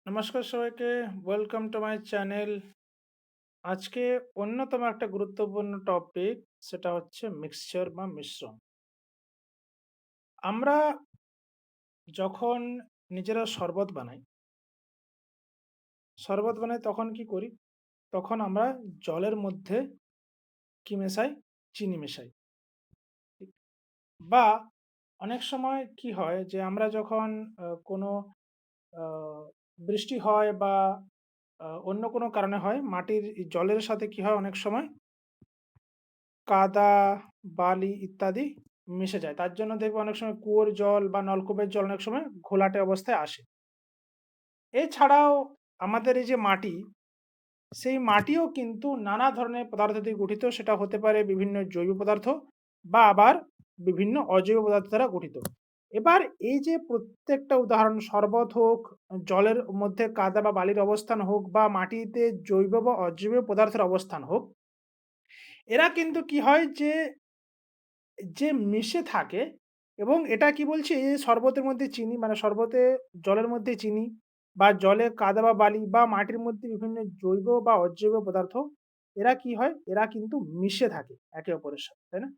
নমস্কার সবাইকে, welcome to my channel. আজকে অন্যতম একটা গুরুত্বপূর্ণ টপিক, সেটা হচ্ছে মিক্সচার বা মিশ্রণ। আমরা যখন নিজেরা শরবত বানাই তখন কি করি? তখন আমরা জলের মধ্যে কি মেশাই? চিনি মেশাই। ঠিক? বা অনেক সময় কি হয় যে আমরা যখন কোনো আ বৃষ্টি হয় বা অন্য কোনো কারণে হয়, মাটির জলের সাথে কি হয় অনেক সময় কাদা, বালি ইত্যাদি মিশে যায়। তার জন্য দেখবে অনেক সময় কুয়োর জল বা নলকূপের জল অনেক সময় ঘোলাটে অবস্থায় আসে। এছাড়াও আমাদের এই যে মাটি, সেই মাটিও কিন্তু নানা ধরনের পদার্থ দিয়ে গঠিত। সেটা হতে পারে বিভিন্ন জৈব পদার্থ বা আবার বিভিন্ন অজৈব পদার্থ দ্বারা গঠিত। এবার এই যে প্রত্যেকটা উদাহরণ শরবত হোক, জলের মধ্যে কাদা বা বালির অবস্থান হোক বা মাটিতে জৈব বা অজৈব পদার্থের অবস্থান হোক, এরা কিন্তু কি হয় যে মিশে থাকে এবং এটা কি বলছি এই যে শরবতের মধ্যে চিনি মানে শরবতে জলের মধ্যে চিনি বা জলে কাদা বা বালি বা মাটির মধ্যে বিভিন্ন জৈব বা অজৈব পদার্থ এরা কি হয়? এরা কিন্তু মিশে থাকে একে অপরের সাথে, তাই না?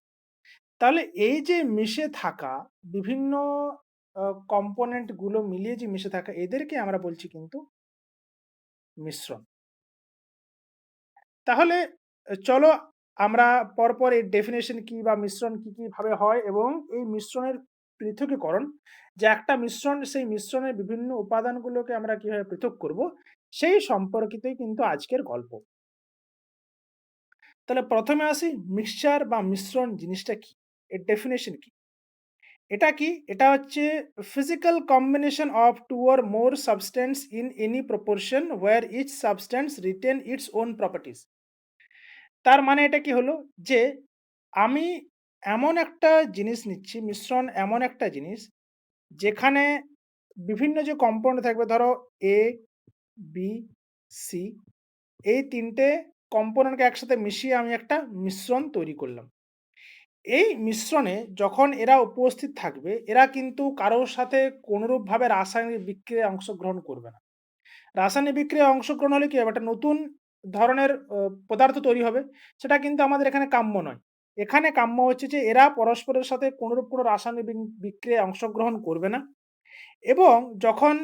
তাহলে এই যে মিশে থাকা বিভিন্ন কম্পোনেন্ট গুলো মিলিয়ে যে মিশে থাকা এদেরকে আমরা বলছি কিন্তু মিশ্রণ। তাহলে চলো আমরা পরপর এর ডেফিনিশন কি বা মিশ্রণ কি ভাবে হয় এবং এই মিশ্রণের পৃথকীকরণ, যে একটা মিশ্রণ সেই মিশ্রণের বিভিন্ন উপাদানগুলোকে আমরা কিভাবে পৃথক করব, সেই সম্পর্কিতই কিন্তু আজকের গল্প। তাহলে প্রথমে আসি, মিক্সচার বা মিশ্রণ জিনিসটা কি? এর ডেফিনিশন কি? এটা কি? এটা হচ্ছে physical combination of two or more substance in any proportion where each substance retain its own properties. তার মানে এটা কি হলো? যে আমি এমন একটা জিনিস নিচ্ছি, মিশ্রণ এমন একটা জিনিস যেখানে বিভিন্ন যে কম্পাউন্ড থাকবে, ধরো A, B, C, এই ৩ টে কম্পোনেন্টকে একসাথে মিশিয়ে আমি একটা মিশ্রণ তৈরি করলাম। এই মিশ্রণে যখন এরা উপস্থিত থাকবে, এরা কিন্তু কারোর সাথে কোনরূপভাবে রাসায়নিক বিক্রিয়ায় অংশগ্রহণ করবে না। রাসায়নিক বিক্রিয়ায় অংশগ্রহণ হলে কি হবে? একটা নতুন ধরনের পদার্থ তৈরি হবে। সেটা কিন্তু আমাদের এখানে কাম্য নয়। এখানে কাম্য হচ্ছে যে এরা পরস্পরের সাথে কোনরূপ কোনো রাসায়নিক বিক্রিয়ায় অংশগ্রহণ করবে না এবং যখন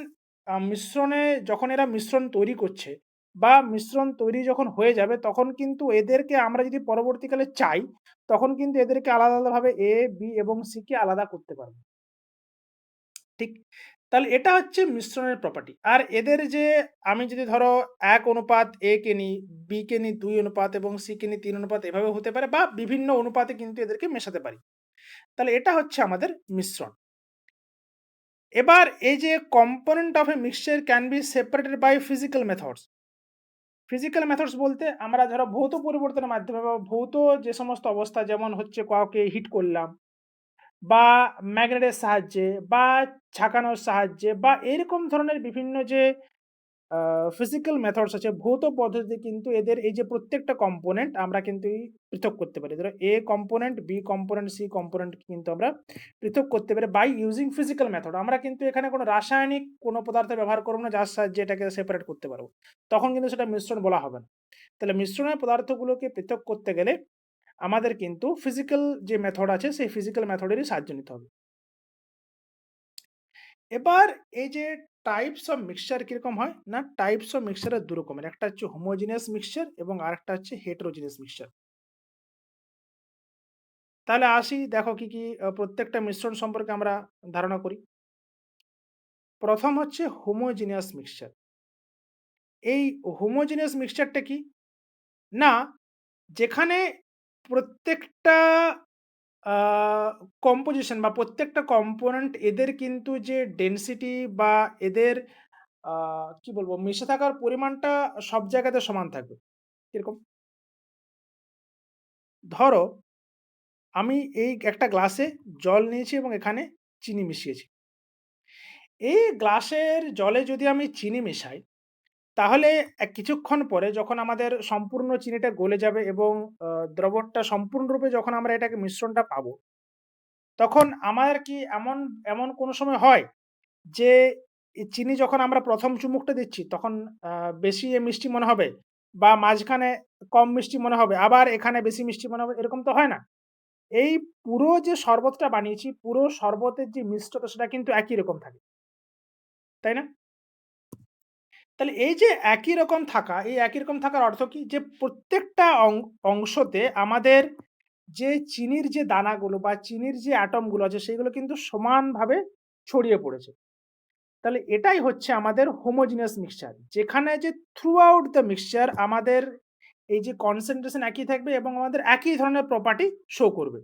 মিশ্রণে যখন এরা মিশ্রণ তৈরি করছে বা মিশ্রণ তৈরি যখন হয়ে যাবে, তখন কিন্তু এদেরকে আমরা যদি পরবর্তীকালে চাই, তখন কিন্তু এদেরকে আলাদা, আলাদাভাবে A, B এবং C কে আলাদা করতে পারব। ঠিক? তাহলে এটা হচ্ছে মিশ্রণের প্রপার্টি। আর এদের যে আমি যদি ধরো ১:A কে নিই, B কে নিই ২ এবং C কে নিই ৩ এভাবেও হতে পারে বা বিভিন্ন অনুপাতে কিন্তু এদেরকে মেশাতে পারি। তাহলে এটা হচ্ছে আমাদের মিশ্রণ। এবার এই যে component of a mixture can be separated by physical methods. Physical methods বলতে আমরা ধরো ভৌত পরিবর্তনের মাধ্যমে বা ভৌত যে সমস্ত অবস্থা, যেমন হচ্ছে কাউকে হিট করলাম বা ম্যাগনেটের সাহায্যে বা ঝাঁকানোর সাহায্যে বা এরকম ধরনের বিভিন্ন যে আ ফিজিক্যাল মেথডস আছে, ভৌত পদ্ধতিতে কিন্তু এদের এই যে প্রত্যেকটা কম্পোনেন্ট আমরা কিন্তু পৃথক করতে পারি। ধরো A component, B component, C component কিন্তু আমরা পৃথক করতে পারি বাই ইউজিং ফিজিক্যাল মেথড। আমরা কিন্তু এখানে কোনো রাসায়নিক কোনো পদার্থ ব্যবহার করব না যার সাহায্যে এটাকে সেপারেট করতে পারব। তখন কিন্তু সেটা মিশ্রণ বলা হবে না। তাহলে মিশ্রণের পদার্থগুলোকে পৃথক করতে গেলে আমাদের কিন্তু ফিজিক্যাল যে মেথড আছে সেই ফিজিক্যাল মেথডেরই সাহায্য নিতে হবে। এবার এই যে টাইপস অফ মিক্সচার কিরকম হয়? না, টাইপস অফ মিক্সচার এর ২ রকমের। একটা হচ্ছে হোমোজিনিয়াস মিক্সচার এবং আরেকটা হচ্ছে হেটেরোজিনিয়াস মিক্সচার। তাহলে আসি, দেখো কি প্রত্যেকটা মিশ্রণ সম্পর্কে আমরা ধারণা করি। ১ম হচ্ছে হোমোজিনিয়াস মিক্সচার। এই হোমোজিনিয়াস মিক্সচারটা কি? না, যেখানে প্রত্যেকটা আ কম্পোজিশন বা প্রত্যেকটা কম্পোনেন্ট এদের কিন্তু যে ডেনসিটি বা এদের আ কি বলবো মিশে থাকার পরিমাণটা সব জায়গাতে সমান থাকবে। কিরকম? ধরো আমি এই একটা গ্লাসে জল নিয়েছি এবং এখানে চিনি মিশিয়েছি। এই গ্লাসের জলে যদি আমি চিনি মেশাই, তাহলে কিছুক্ষণ পরে যখন আমাদের সম্পূর্ণ চিনিটা গলে যাবে এবং আ দ্রবণটা সম্পূর্ণরূপে যখন আমরা এটাকে মিশ্রণটা পাবো, তখন আমার কি এমন এমন কোনো সময় হয় যে এই চিনি যখন আমরা ১ম চুমুকটা দিচ্ছি তখন আ বেশি মিষ্টি মনে হবে বা মাঝখানে কম মিষ্টি মনে হবে, আবার এখানে বেশি মিষ্টি মনে হবে, এরকম তো হয় না। এই পুরো যে শরবতটা বানিয়েছি, পুরো শরবতের যে মিষ্টতা সেটা কিন্তু একই রকম থাকে। তাই না? তাহলে এই যে একই রকম থাকা, এই একই রকম থাকার অর্থ কি? যে প্রত্যেকটা অংশতে আমাদের যে চিনির যে দানাগুলো বা চিনির যে অ্যাটমগুলো আছে সেগুলো কিন্তু সমানভাবে ছড়িয়ে পড়েছে। তাহলে এটাই হচ্ছে আমাদের হোমোজিনিয়াস মিক্সচার। যেখানে যে থ্রু আউট দ্য মিক্সচার আমাদের এই যে কনসেনট্রেশন একই থাকবে এবং আমাদের একই ধরনের প্রপার্টি শো করবে।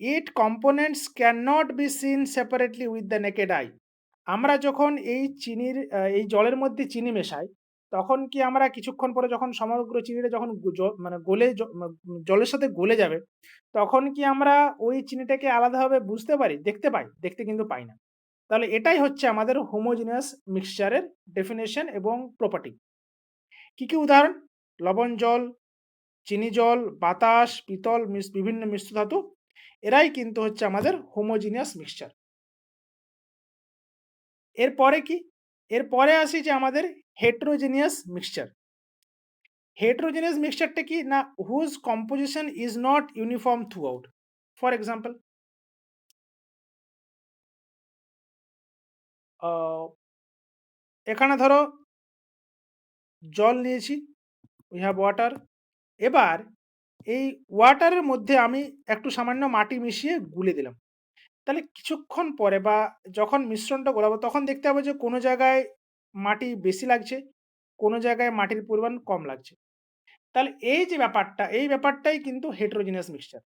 Its components can not be seen separately with the naked eye. আমরা যখন এই চিনির এই জলের মধ্যে চিনি মেশাই, তখন কি আমরা কিছুক্ষণ পরে যখন সমগ্র চিনিটা যখন মানে গলে জলের সাথে গলে যাবে, তখন কি আমরা ওই চিনিটাকে আলাদাভাবে বুঝতে পারি? দেখতে পাই? দেখতে কিন্তু পাই না। তাহলে এটাই হচ্ছে আমাদের হোমোজিনিয়াস মিক্সচারের ডেফিনিশন এবং প্রপার্টি। কি উদাহরণ? লবণ জল, চিনি জল, বাতাস, পিতল, বিভিন্ন মিশ্র ধাতু, এরাই কিন্তু হচ্ছে আমাদের হোমোজিনিয়াস মিক্সচার। এরপরে কি? এরপরে আসি যে আমাদের হেটেরোজেনিয়াস মিক্সচার। হেটেরোজেনিয়াস মিক্সচারটা কি? না, whose composition is not uniform throughout. For example, uh এখানে ধরো জল নিয়েছি, উই হ্যাভ ওয়াটার। এবার এই ওয়াটারের মধ্যে আমি একটু সামান্য মাটি মিশিয়ে গুলে দিলাম। তাহলে কিছুক্ষণ পরে বা যখন মিশ্রণটা গলাবো তখন দেখতে পাবো যে কোনো জায়গায় মাটি বেশি লাগছে, কোনো জায়গায় মাটির পরিমাণ কম লাগছে। তাহলে এই যে ব্যাপারটা, এই ব্যাপারটাই কিন্তু heterogeneous mixture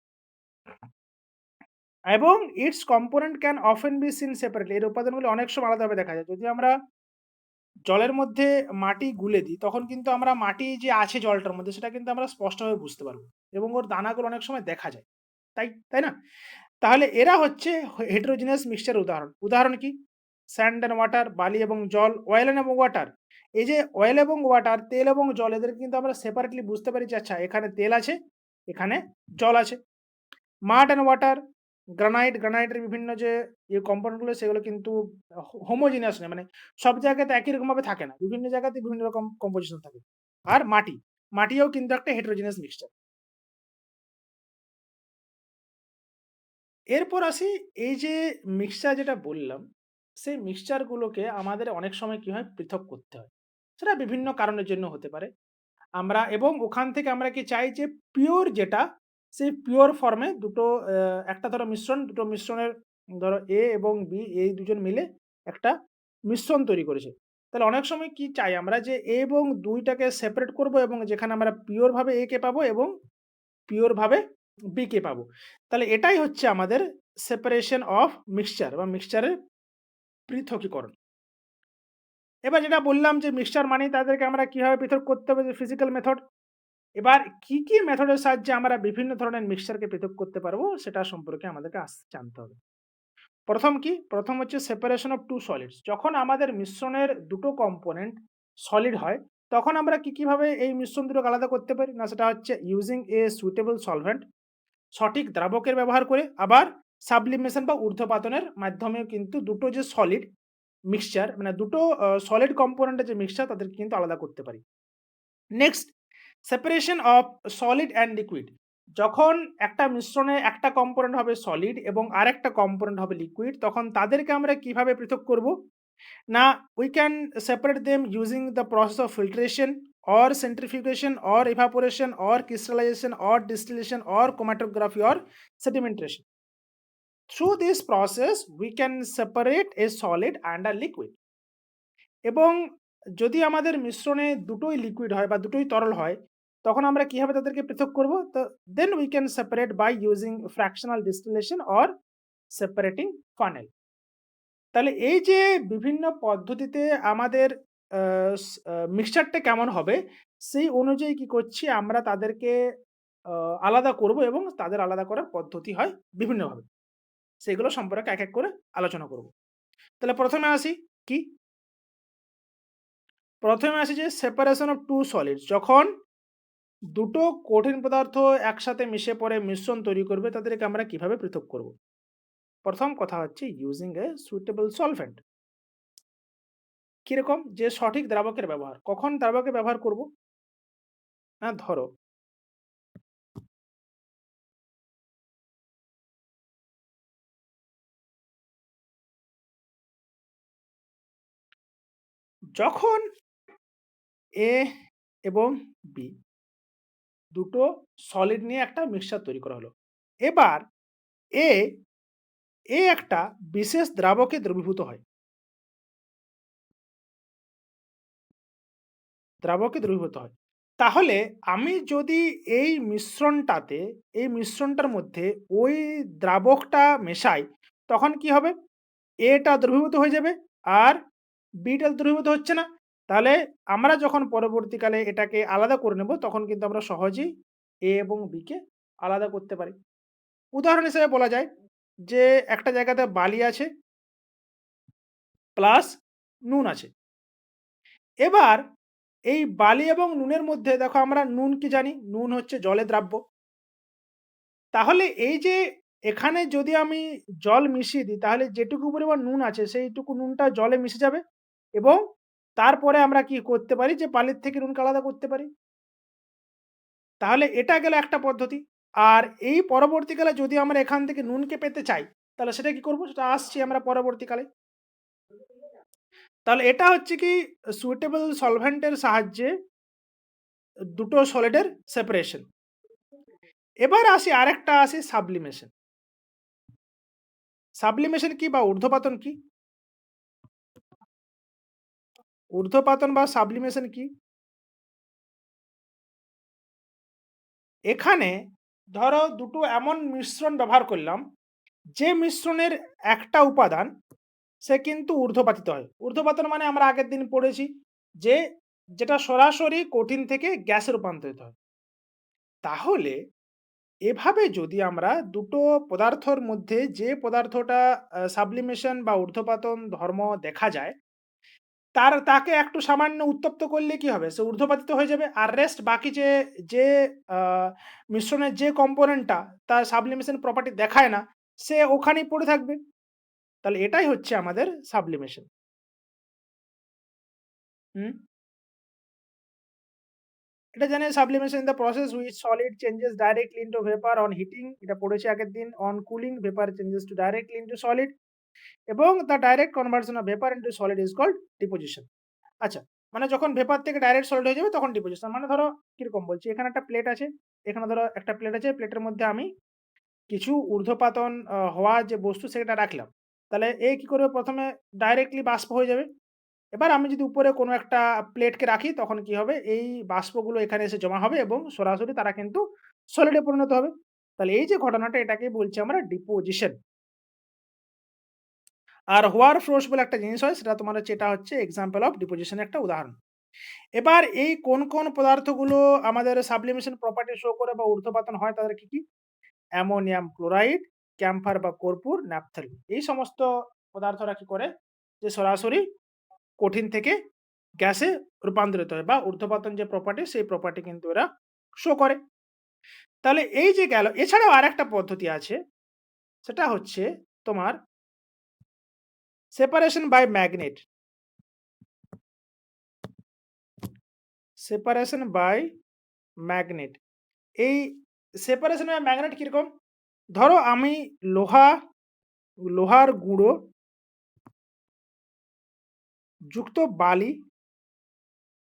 এবং its component can often be seen separately। এর উপাদানগুলো অনেক সময় আলাদাভাবে দেখা যায়। যদি আমরা জলের মধ্যে মাটি গুলে দিই, তখন কিন্তু আমরা মাটি যে আছে জলটার মধ্যে সেটা কিন্তু আমরা স্পষ্টভাবে বুঝতে পারবো এবং ওর দানাগুলো অনেক সময় দেখা যায়। তাই না? তাহলে এরা হচ্ছে heterogeneous mixture এর উদাহরণ। উদাহরণ কি? স্যান্ড অ্যান্ড ওয়াটার, বালি এবং জল, অয়েল এবং ওয়াটার। এই যে অয়েল এবং ওয়াটার, তেল এবং জল, এদেরকে কিন্তু আমরা সেপারেটলি বুঝতে পারি যে আচ্ছা এখানে তেল আছে, এখানে জল আছে। মাড অ্যান্ড ওয়াটার, গ্রানাইটের বিভিন্ন যে কম্পাউন্ড গুলো সেগুলো কিন্তু হোমোজিনিয়াস নয়। মানে সব জায়গাতে একই রকমভাবে থাকে না। বিভিন্ন জায়গাতে বিভিন্ন রকম কম্পোজিশন থাকে। আর মাটিও কিন্তু একটা heterogeneous মিক্সচার। এরপর আসি এই যে মিক্সচার যেটা বললাম, সেই মিক্সচার গুলোকে আমাদের অনেক সময় কি হয়? পৃথক করতে হয়। সেটা বিভিন্ন কারণের জন্য হতে পারে। আমরা এবং ওখান থেকে আমরা কি চাই যে পিওর যেটা, সেই পিওর ফর্মে দুটো একটা ধরো মিশ্রণ, দুটো মিশ্রণের ধরো A এবং B, এই দুজন মিলে একটা মিশ্রণ তৈরি করেছে। তাহলে অনেক সময় কি চাই আমরা যে A এবং ২ টাকে সেপারেট করব এবং যেখানে আমরা পিওর ভাবে A কে পাবো এবং পিওর ভাবে B কে পাবো। তাহলে এটাই হচ্ছে আমাদের সেপারেশন অফ মিক্সচার বা মিক্সচারের পৃথকীকরণ। এবার যেটা বললাম যে মিক্সচার মানেই তাদেরকে আমরা কিভাবে পৃথক করতে হবে, যে ফিজিক্যাল মেথড। এবার কি মেথডের সাহায্যে আমরা বিভিন্ন ধরনের মিক্সচারকে পৃথক করতে পারবো সেটা সম্পর্কে আমাদেরকে জানতে হবে। ১ম কি? ১ম হচ্ছে সেপারেশন অফ 2 সলিডস। যখন আমাদের মিশ্রণের দুটো কম্পোনেন্ট সলিড হয়, তখন আমরা কিভাবে এই মিশ্রণ দুটোকে আলাদা করতে পারি? না, সেটা হচ্ছে ইউজিং এ সুইটেবল সলভেন্ট, সঠিক দ্রাবকের ব্যবহার করে, আবার সাবলিমেশন বা ঊর্ধ্বপাতনের মাধ্যমেও কিন্তু দুটো যে সলিড মিক্সচার, মানে দুটো সলিড কম্পোনেন্টের যে মিক্সচার তাদেরকে কিন্তু আলাদা করতে পারি। Next, separation of solid and liquid. যখন একটা মিশ্রণে একটা কম্পোনেন্ট হবে সলিড এবং আরেকটা কম্পোনেন্ট হবে লিকুইড, তখন তাদেরকে আমরা কিভাবে পৃথক করব? না, we can separate them using the process of filtration or centrifugation or evaporation or crystallization or distillation or chromatography or sedimentation. Through this process we can separate a solid and a liquid। এবং যদি আমাদের মিশ্রণে দুটোই liquid হয় বা দুটোই তরল হয়, তখন আমরা কিভাবে তাদেরকে পৃথক করব? তো then we can separate by using fractional distillation or separating funnel. তাহলে এই যে বিভিন্ন পদ্ধতিতে আমাদের মিক্সচারটা কেমন হবে, সেই অনুযায়ী কি করছি আমরা তাদেরকে আলাদা করব এবং তাদের আলাদা করার পদ্ধতি হয় বিভিন্নভাবে। সেগুলো সম্পর্কে এক করে আলোচনা করব। তাহলে ১ম এ আসি কি? ১ম এ আসি যে সেপারেশন অফ 2 সলিডস। যখন দুটো কঠিন পদার্থ একসাথে মিশে পড়ে মিশ্রণ তৈরি করবে, তাদেরকে আমরা কিভাবে পৃথক করব? ১ম কথা হচ্ছে ইউজিং এ সুইটেবল সলভেন্ট। কিরকম? যে সঠিক দ্রাবকের ব্যবহার। কখন দ্রাবকের ব্যবহার করব? না ধরো যখন A এবং B দুটো সলিড নিয়ে একটা মিক্সচার তৈরি করা হলো। এবার A, A একটা বিশেষ দ্রাবকে দ্রবীভূত হয়। দ্রাবকে দ্রবীভূত হয়। তাহলে আমি যদি এই মিশ্রণটাতে এই মিশ্রণটার মধ্যে ওই দ্রাবকটা মেশাই, তখন কি হবে? A টা দ্রবীভূত হয়ে যাবে আর B টা দ্রবীভূত হচ্ছে না। তাহলে আমরা যখন পরবর্তীকালে এটাকে আলাদা করে নেব, তখন কিন্তু আমরা সহজেই A এবং B কে আলাদা করতে পারি। উদাহরণ হিসেবে বলা যায় যে একটা জায়গাতে বালি আছে প্লাস নুন আছে। এবার এই বালি এবং নুনের মধ্যে দেখো আমরা নুন কি জানি? নুন হচ্ছে জলে দ্রাব্য। তাহলে এই যে এখানে যদি আমি জল মিশিয়ে দিই, তাহলে যেটুকু পরিমাণ নুন আছে সেইটুকু নুনটা জলে মিশে যাবে এবং তারপরে আমরা কি করতে পারি যে বালির থেকে নুনকে আলাদা করতে পারি। তাহলে এটা গেল একটা পদ্ধতি। আর এই পরবর্তীকালে যদি আমরা এখান থেকে নুনকে পেতে চাই, তাহলে সেটা কি করব? সেটা আসছি আমরা পরবর্তীকালে। তাহলে এটা হচ্ছে কি সুইটেবল সলভেন্ট এর সাহায্যে দুটো সলিডের সেপারেশন। এবার আসি আরেকটা আসি সাবলিমেশন। সাবলিমেশন কি বা ঊর্ধ্বপাতন কি? ঊর্ধ্বপাতন বা সাবলিমেশন কি? এখানে ধরো দুটো এমন মিশ্রণ ব্যবহার করলাম, যে মিশ্রণের একটা উপাদান সে কিন্তু ঊর্ধ্বপাতিত হয়। ঊর্ধ্বপাতন মানে আমরা আগের দিন পড়েছি যে যেটা সরাসরি কঠিন থেকে গ্যাসে রূপান্তরিত হয়। তাহলে এভাবে যদি আমরা দুটো পদার্থর মধ্যে যে পদার্থটা সাবলিমেশন বা ঊর্ধ্বপাতন ধর্ম দেখা যায়, তাকে একটু সামান্য উত্তপ্ত করলে কি হবে? সে ঊর্ধ্বপাতিত হয়ে যাবে। আর রেস্ট বাকি যে আ মিশ্রণের যে কম্পোনেন্টটা তার সাবলিমেশন প্রপার্টি দেখায় না, সে ওখানেই পড়ে থাকবে। তাহলে এটাই হচ্ছে আমাদের সাবলিমেশন। হুম? এটা জানি sublimation in the process which solid changes directly into vapour on heating. এটা পড়েছি আগের দিন। On cooling vapour changes to directly into solid এবং the direct conversion of vapour into solid is called deposition. আচ্ছা, মানে যখন ভেপার থেকে direct solid হয়ে যাবে তখন ডিপোজিশন। মানে ধরো কিরকম বলছি, এখানে একটা প্লেট আছে। এখানে ধরো একটা প্লেট আছে। প্লেটের মধ্যে আমি কিছু ঊর্ধ্বপাতন হওয়া যে বস্তু সেটা রাখলাম। তাহলে এ কি করবে? ১ম এ ডাইরেক্টলি বাষ্প হয়ে যাবে। এবার আমি যদি উপরে কোনো একটা প্লেটকে রাখি, তখন কি হবে? এই বাষ্পগুলো এখানে এসে জমা হবে এবং সরাসরি তারা কিন্তু সলিডে পরিণত হবে। তাহলে এই যে ঘটনাটা, এটাকেই বলছি আমরা ডিপোজিশন। আর হোয়ার ফ্রোস বলে একটা জিনিস হয়, সেটা তোমার হচ্ছে, এটা হচ্ছে এক্সাম্পল অফ ডিপোজিশন এর একটা উদাহরণ। এবার এই কোন পদার্থগুলো আমাদের সাবলিমেশন প্রপার্টি শো করে বা ঊর্ধ্বপাতন হয়, তাদের কি? অ্যামোনিয়াম ক্লোরাইড, ক্যাম্ফার বা কর্পূর, ন্যাপথলিন। এই সমস্ত পদার্থরা কি করে? যে সরাসরি কঠিন থেকে গ্যাসে রূপান্তরিত হয় বা ঊর্ধ্বপাতন যে প্রপার্টি, সেই প্রপার্টি কিন্তু এরা শো করে। তাহলে এই যে গেল, এছাড়াও আরেকটা পদ্ধতি আছে, সেটা হচ্ছে তোমার separation by magnet. Separation by magnet. এই সেপারেশন বাই ম্যাগনেট কিরকম? ধরো আমি লোহা লোহার গুঁড়ো যুক্ত বালি,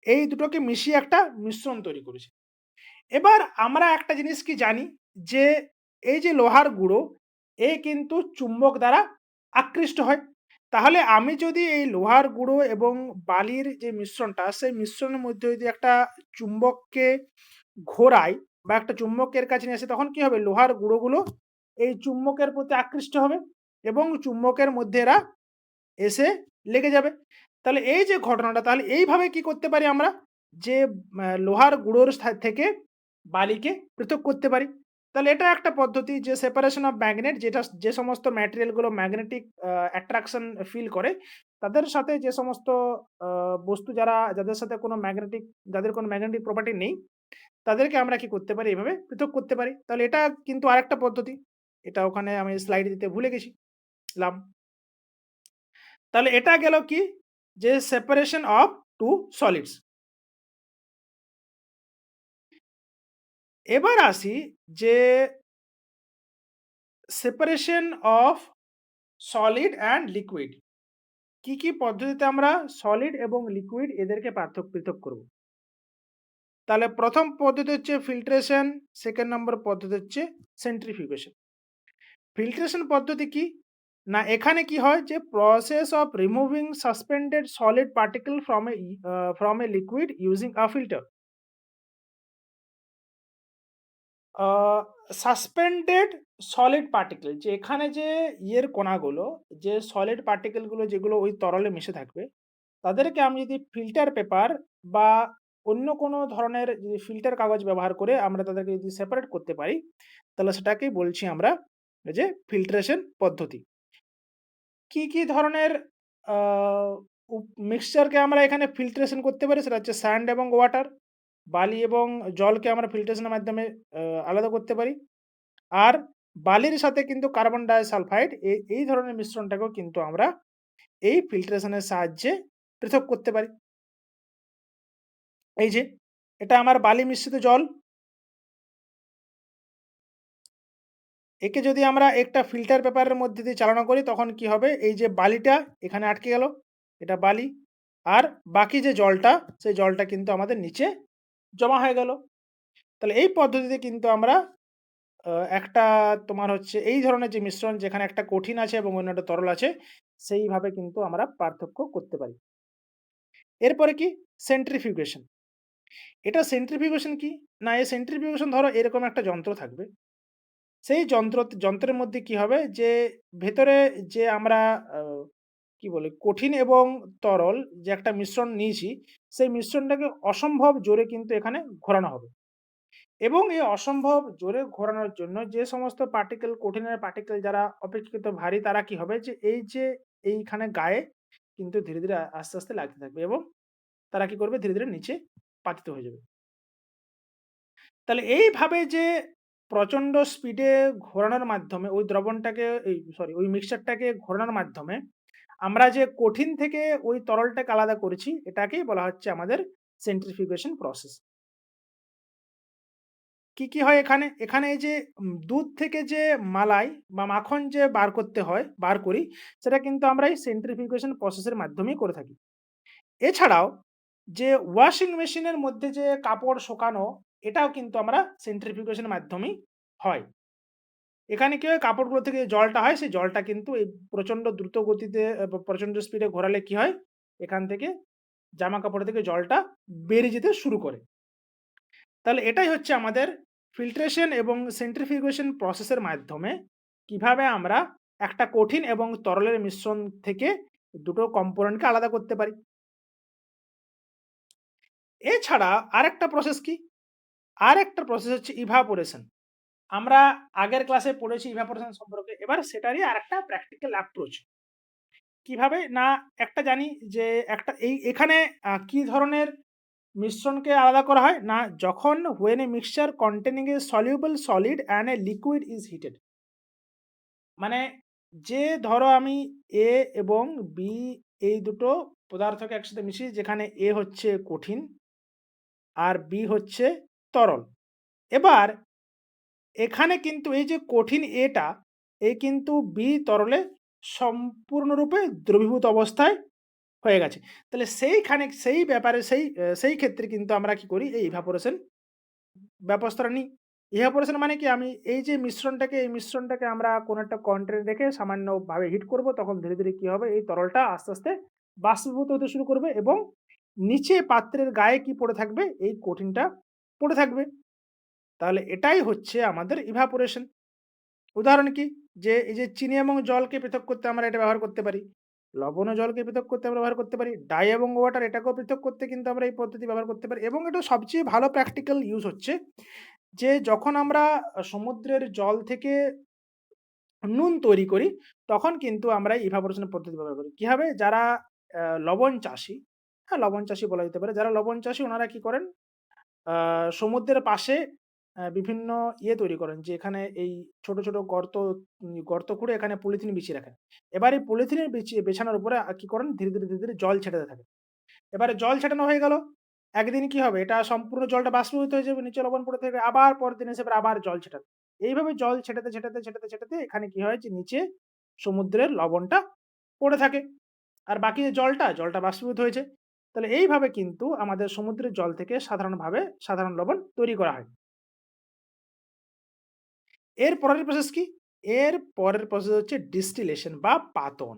এই দুটোকে মিশিয়ে একটা মিশ্রণ তৈরি করেছি। এবার আমরা একটা জিনিস কি জানি যে এই যে লোহার গুঁড়ো, এ কিন্তু চুম্বক দ্বারা আকৃষ্ট হয়। তাহলে আমি যদি এই লোহার গুঁড়ো এবং বালির যে মিশ্রণটা, সেই মিশ্রণের মধ্যে যদি একটা চুম্বককে ঘোরাই বা একটা চুম্বকের কাছে নিয়ে আসি, তখন কি হবে? লোহার গুঁড়োগুলো এই চুম্বকের প্রতি আকৃষ্ট হবে এবং চুম্বকের মধ্যে এরা এসে লেগে যাবে। তাহলে এই যে ঘটনাটা, তাহলে এইভাবে কি করতে পারি আমরা? যে লোহার গুঁড়োর থেকে বালিকে পৃথক করতে পারি। তাহলে এটা একটা পদ্ধতি যে সেপারেশন অফ ম্যাগনেট, যেটা যে সমস্ত ম্যাটেরিয়াল গুলো ম্যাগনেটিক অ্যাট্রাকশন ফিল করে, তাদের সাথে যে সমস্ত আ বস্তু যাদের সাথে কোনো যাদের কোনো ম্যাগনেটিক প্রপার্টি নেই, তাদেরকে আমরা কি করতে পারি? এভাবে পৃথক করতে পারি। তাহলে এটা কিন্তু আরেকটা পদ্ধতি। এটা ওখানে আমি স্লাইড দিতে ভুলে গেছিলাম। তাহলে এটা গেল কি? যে সেপারেশন অফ টু সলিডস। এবার আসি যে separation of solid and liquid. কি পদ্ধতিতে আমরা সলিড এবং লিকুইড এদেরকে পৃথক করব। তাহলে প্রথম পদ্ধতি হচ্ছে ফিল্ট্রেশন, সেকেন্ড নম্বর পদ্ধতি হচ্ছে সেন্ট্রিফিউগেশন। ফিল্ট্রেশন পদ্ধতি কি? না এখানে কি হয় যে process of removing suspended solid particle from a liquid using a filter. Suspended solid particle, যে এখানে যে কণাগুলো, যে সলিড পার্টিকেলগুলো যেগুলো ওই তরলে মিশে থাকবে, তাদেরকে আমি যদি ফিল্টার পেপার বা অন্য কোনো ধরনের যদি ফিল্টার কাগজ ব্যবহার করে আমরা তাদেরকে যদি সেপারেট করতে পারি, তাহলে সেটাকেই বলছি আমরা এই যে ফিল্ট্রেশন পদ্ধতি। কি ধরনের আ মিক্সচারকে আমরা এখানে ফিল্ট্রেশন করতে পারি সেটা হচ্ছে স্যান্ড এবং ওয়াটার। বালি এবং জলকে আমরা ফিল্ট্রেশনের মাধ্যমে আলাদা করতে পারি। আর বালির সাথে কিন্তু কার্বন ডাইসালফাইড এই ধরনের মিশ্রণটাকেও কিন্তু আমরা এই ফিল্ট্রেশনের সাহায্যে পৃথক করতে পারি। এই যে এটা আমার বালি মিশ্রিত জল। একে যদি আমরা একটা ফিল্টার পেপারের মধ্যে দিয়ে চালনা করি তখন কি হবে? এই যে বালিটা এখানে আটকে গেল, এটা বালি। আর বাকি যে জলটা, সেই জলটা কিন্তু আমাদের নিচে জমা হয়ে গেল। তাহলে এই পদ্ধতিতে কিন্তু আমরা একটা তোমার হচ্ছে এই ধরনের যে মিশ্রণ যেখানে একটা কঠিন আছে এবং অন্যটা তরল আছে, সেইভাবে কিন্তু আমরা পার্থক্য করতে পারি। এরপরে কি? সেন্ট্রিফিউগেশন। এটা সেন্ট্রিফিউগেশন কি? না এই সেন্ট্রিফিউগেশন ধরো এরকম একটা যন্ত্র থাকবে। সেই যন্ত্রের মধ্যে কি হবে যে ভেতরে যে আমরা আ কি বলে কঠিন এবং তরল যে একটা মিশ্রণ নিয়েছি, সেই মিশ্রণটাকে অসম্ভব জোরে কিন্তু এখানে ঘোরানো হবে। এবং এই অসম্ভব জোরে ঘোরানোর জন্য যে সমস্ত পার্টিকেল, কঠিনের পার্টিকেল যারা অপেক্ষাকৃত ভারী, তারা কি হবে যে এই যে এইখানে গায়ে কিন্তু ধীরে, ধীরে আস্তে, আস্তে লাগতে থাকবে এবং তারা কি করবে? ধীরে, ধীরে নিচে পাতিত হয়ে যাবে। তাহলে এইভাবে যে প্রচণ্ড স্পিডে ঘোরানোর মাধ্যমে ওই দ্রবণটাকে ওই মিক্সচারটাকে ঘোরানোর মাধ্যমে আমরা যে কঠিন থেকে ওই তরলটাকে আলাদা করেছি, এটাকেই বলা হচ্ছে আমাদের সেন্ট্রিফিউগেশন প্রসেস। কি হয় এখানে? এখানে এই যে দুধ থেকে যে মালাই বা মাখন যে বার করি, সেটা কিন্তু আমরা এই সেন্ট্রিফিউগেশন প্রসেসের মাধ্যমেই করে থাকি। এছাড়াও যে ওয়াশিং মেশিনের মধ্যে যে কাপড় শোকানো, এটাও কিন্তু আমরা সেন্ট্রিফিউগেশনের মাধ্যমেই হয়। এখানে কি হয়? কাপড়গুলো থেকে যে জলটা হয়, সেই জলটা কিন্তু এই প্রচণ্ড দ্রুত গতিতে প্রচণ্ড স্পিডে ঘোরালে কি হয়? এখান থেকে জামাকাপড় থেকে জলটা বেরিয়ে যেতে শুরু করে। তাহলে এটাই হচ্ছে আমাদের ফিল্ট্রেশন এবং সেন্ট্রিফিউগেশন প্রসেসের মাধ্যমে কিভাবে আমরা একটা কঠিন এবং তরলের মিশ্রণ থেকে দুটো কম্পোনেন্টকে আলাদা করতে পারি। এছাড়া আরেকটা প্রসেস কি? আরেকটা প্রসেস হচ্ছে ইভাপোরেশন। আমরা আগের ক্লাসে পড়েছি ইভাপোরেশন সম্পর্কে। এবার সেটারই আরেকটা প্র্যাকটিক্যাল অ্যাপ্রোচ। কিভাবে? না একটা জানি যে এখানে কি ধরনের মিশ্রণকে আলাদা করা হয়? না যখন when a mixture containing a soluble solid and a liquid is heated, মানে যে ধরো আমি A এবং B এই দুটো পদার্থকে একসাথে মিশিয়ে, যেখানে A হচ্ছে কঠিন আর B হচ্ছে তরল। এবার এখানে কিন্তু এই যে কঠিন A টা, এ কিন্তু B তরলে সম্পূর্ণরূপে দ্রবীভূত অবস্থায় হয়ে গেছে। তাহলে সেইখানে সেই ব্যাপারে সেই ক্ষেত্রে কিন্তু আমরা কি করি? এই ইভাপোরেশন ব্যবস্থাটা নিই। ইভাপোরেশন মানে কি? আমি এই মিশ্রণটাকে আমরা কোনো একটা কন্টেনারে রেখে সামান্যভাবে হিট করব। তখন ধীরে, ধীরে কি হবে? এই তরলটা আস্তে, আস্তে বাষ্পীভূত হতে শুরু করবে এবং নিচে পাত্রের গায়ে কি পড়ে থাকবে? এই কঠিনটা পড়ে থাকবে। তাহলে এটাই হচ্ছে আমাদের ইভাপোরেশন। উদাহরণ কি? যে এই যে চিনি এবং জলকে পৃথক করতে আমরা এটা ব্যবহার করতে পারি। লবণ ও জলকে পৃথক করতে আমরা ব্যবহার করতে পারি। ডাই এবং ওয়াটার এটাকেও পৃথক করতে কিন্তু আমরা এই পদ্ধতি ব্যবহার করতে পারি এবং এটা সবচেয়ে ভালো প্র্যাকটিক্যাল ইউজ হচ্ছে যে যখন আমরা সমুদ্রের জল থেকে নুন তৈরি করি, তখন কিন্তু আমরা ইভাপোরেশন পদ্ধতি ব্যবহার করি। কিভাবে? যারা লবণ চাষী, হ্যাঁ, লবণ চাষী বলা যেতে পারে। যারা লবণ চাষী ওনারা কি করেন? আ সমুদ্রের পাশে বিভিন্ন ইয়ে তৈরি করেন যে এখানে এই ছোট, ছোট গর্ত খুঁড়ে এখানে পলিথিন বিছিয়ে রাখেন। এবার এই পলিথিনের বিছানার উপরে কি করেন ধীরে, ধীরে, ধীরে, ধীরে জল ছেটাতে থাকেন। এবারে জল ছেটানো হয়ে গেল। একদিন কি হবে? এটা সম্পূর্ণ জলটা বাষ্পীভূত হয়ে যাবে, নিচে লবণ পড়ে থাকবে। আবার পরের দিন এসে আবার জল ছেটাতে। এইভাবে জল ছেটাতে, ছেটাতে, ছেটাতে, ছেটাতে এখানে কি হয় যে নিচে সমুদ্রের লবণটা পড়ে থাকে। আর বাকি যে জলটা বাষ্পীভূত হয়েছে। তাহলে এইভাবে কিন্তু আমাদের সমুদ্রের জল থেকে সাধারণ লবণ তৈরি করা হয়। এর পরের প্রসেস কি? এর পরের প্রসেস হচ্ছে ডিস্টিলেশন বা পাতন।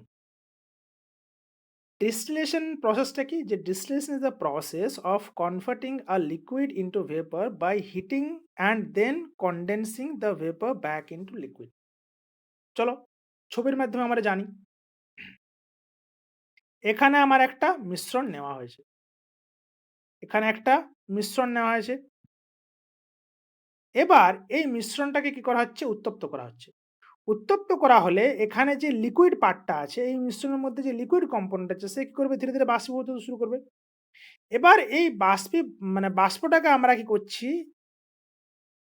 ডিস্টিলেশন প্রসেসটা কি? যে distillation is the process of converting a liquid into vapour by heating and then condensing the vapour back into liquid. চলো ছবির মাধ্যমে আমরা জানি। এখানে আমার একটা মিশ্রণ নেওয়া হয়েছে। এখানে একটা মিশ্রণ নেওয়া হয়েছে। এবার এই মিশ্রণটাকে কি করা হচ্ছে? উত্তপ্ত করা হচ্ছে। উত্তপ্ত করা হলে এখানে যে লিকুইড পার্টটা আছে, এই মিশ্রণের মধ্যে যে লিকুইড কম্পোনেন্ট আছে সে কি করবে? ধীরে, ধীরে বাষ্পীভূত হতে শুরু করবে। এবার এই বাষ্পটাকে আমরা কি করছি?